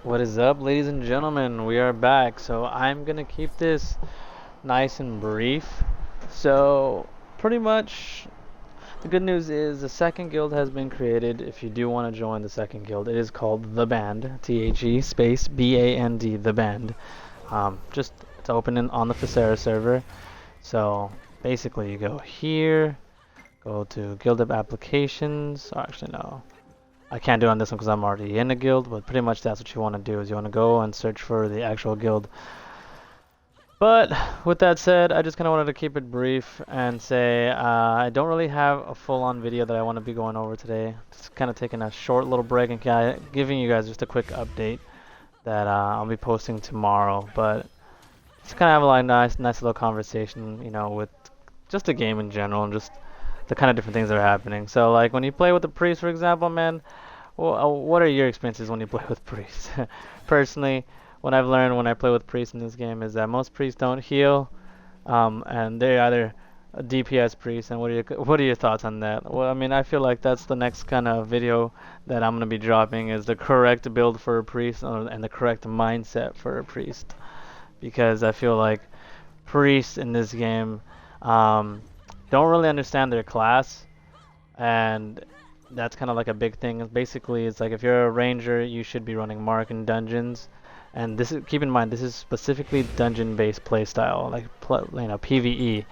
What is up, ladies and gentlemen? We are back. So I'm gonna keep this nice and brief. So pretty much, the good news is the second guild has been created. If you do want to join the second guild, it is called The Band. THE space BAND. The Band. Just it's open on the Facera server. So basically, you go here, go to Guild of Applications. Oh, actually, no. I can't do it on this one because I'm already in a guild, but pretty much that's what you want to do is you want to go and search for the actual guild. But with that said, I just kind of wanted to keep it brief and say I don't really have a full-on video that I want to be going over today. Just kind of taking a short little break and giving you guys just a quick update that I'll be posting tomorrow. But just kind of have a like, nice little conversation, with just the game in general and just the kind of different things that are happening. So like when you play with the priest, for example, man. Well, what are your experiences when you play with priests? Personally, what I've learned when I play with priests in this game is that most priests don't heal, and they're either a DPS priest. And what are your thoughts on that? Well, I mean, I feel like that's the next kind of video that I'm gonna be dropping is the correct build for a priest and the correct mindset for a priest, because I feel like priests in this game um, don't really understand their class and that's kind of like a big thing. Basically, it's like if you're a ranger, you should be running mark in dungeons, and this is keep in mind this is specifically dungeon-based playstyle, like PVE.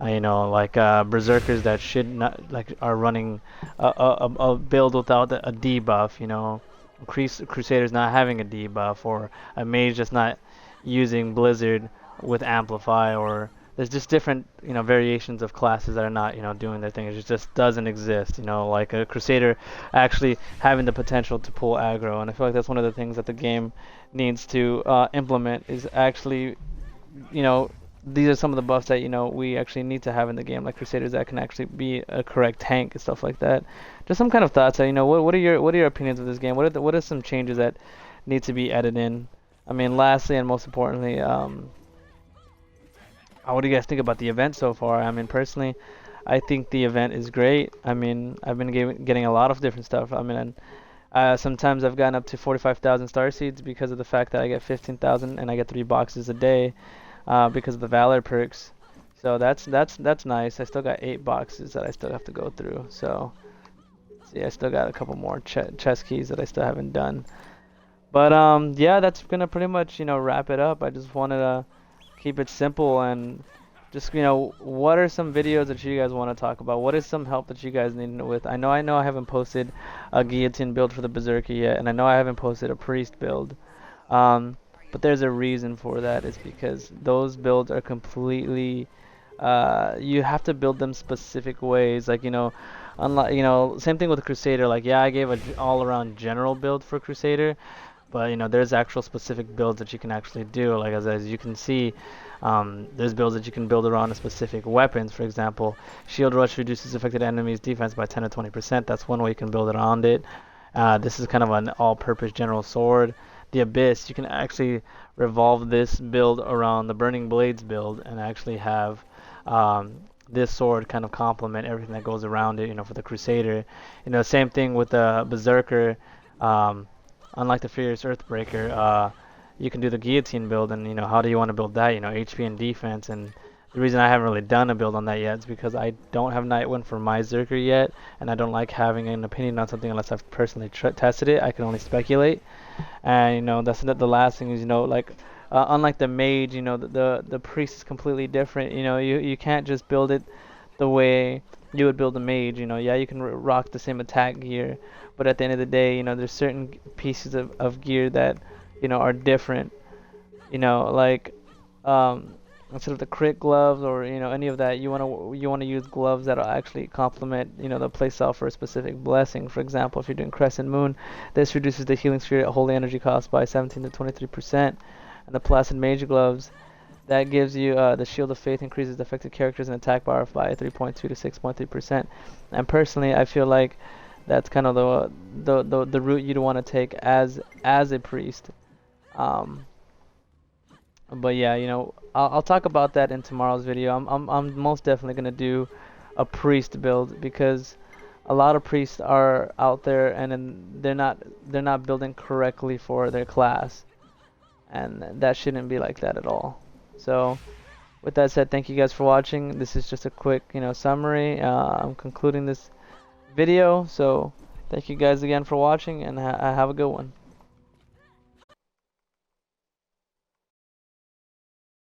Like berserkers that should not like are running a build without a debuff. Crusaders not having a debuff, or a mage just not using Blizzard with Amplify, or there's just different variations of classes that are not doing their thing. It just doesn't exist. Like a Crusader actually having the potential to pull aggro, and I feel like that's one of the things that the game needs to implement is actually you know these are some of the buffs that we actually need to have in the game, like Crusaders that can actually be a correct tank and stuff like that. Just some kind of thoughts that what are your opinions of this game? What are some changes that need to be added in? I mean, lastly and most importantly, what do you guys think about the event so far? I mean, personally, I think the event is great. I mean, I've been getting a lot of different stuff. I mean, sometimes I've gotten up to 45,000 star seeds because of the fact that I get 15,000 and I get 3 boxes a day because of the Valor perks. So that's nice. I still got 8 boxes that I still have to go through. So see, I still got a couple more chest keys that I still haven't done. But yeah, that's gonna pretty much wrap it up. I just wanted to keep it simple and just what are some videos that you guys want to talk about? What is some help that you guys need with? I know I haven't posted a guillotine build for the berserker yet, and I know I haven't posted a priest build. Um, but there's a reason for that. It's because those builds are completely you have to build them specific ways. Like unlike same thing with Crusader. Like yeah, I gave a all-around general build for Crusader, but there's actual specific builds that you can actually do. Like as you can see, there's builds that you can build around a specific weapons. For example, Shield Rush reduces affected enemies' defense by 10 to 20%. That's one way you can build around it. This is kind of an all-purpose general sword. The Abyss, you can actually revolve this build around the Burning Blades build and actually have this sword kind of complement everything that goes around it. For the Crusader, same thing with the Berserker. Um, Unlike the Furious Earthbreaker, you can do the guillotine build, and how do you want to build that? HP and defense. And the reason I haven't really done a build on that yet is because I don't have Nightwind for my Zerker yet, and I don't like having an opinion on something unless I've personally tested it. I can only speculate, and that's the last thing is like. Unlike the mage, the priest is completely different. You can't just build it the way you would build a mage. Yeah, you can rock the same attack gear, but at the end of the day, there's certain pieces of gear that are different. Like instead of the crit gloves or any of that, you want to use gloves that'll actually complement the playstyle for a specific blessing. For example, if you're doing Crescent Moon, this reduces the healing sphere at holy energy cost by 17 to 23%, and the Placid Mage gloves that gives you the Shield of Faith increases the affected characters and attack bar by 3.2 to 6.3%. And personally, I feel like that's kind of the route you'd want to take as a priest. Um, but yeah, I'll talk about that in tomorrow's video. I'm most definitely gonna do a priest build because a lot of priests are out there and then they're not building correctly for their class, and that shouldn't be like that at all. So with that said, thank you guys for watching. This is just a quick, summary. I'm concluding this video. So thank you guys again for watching, and have a good one.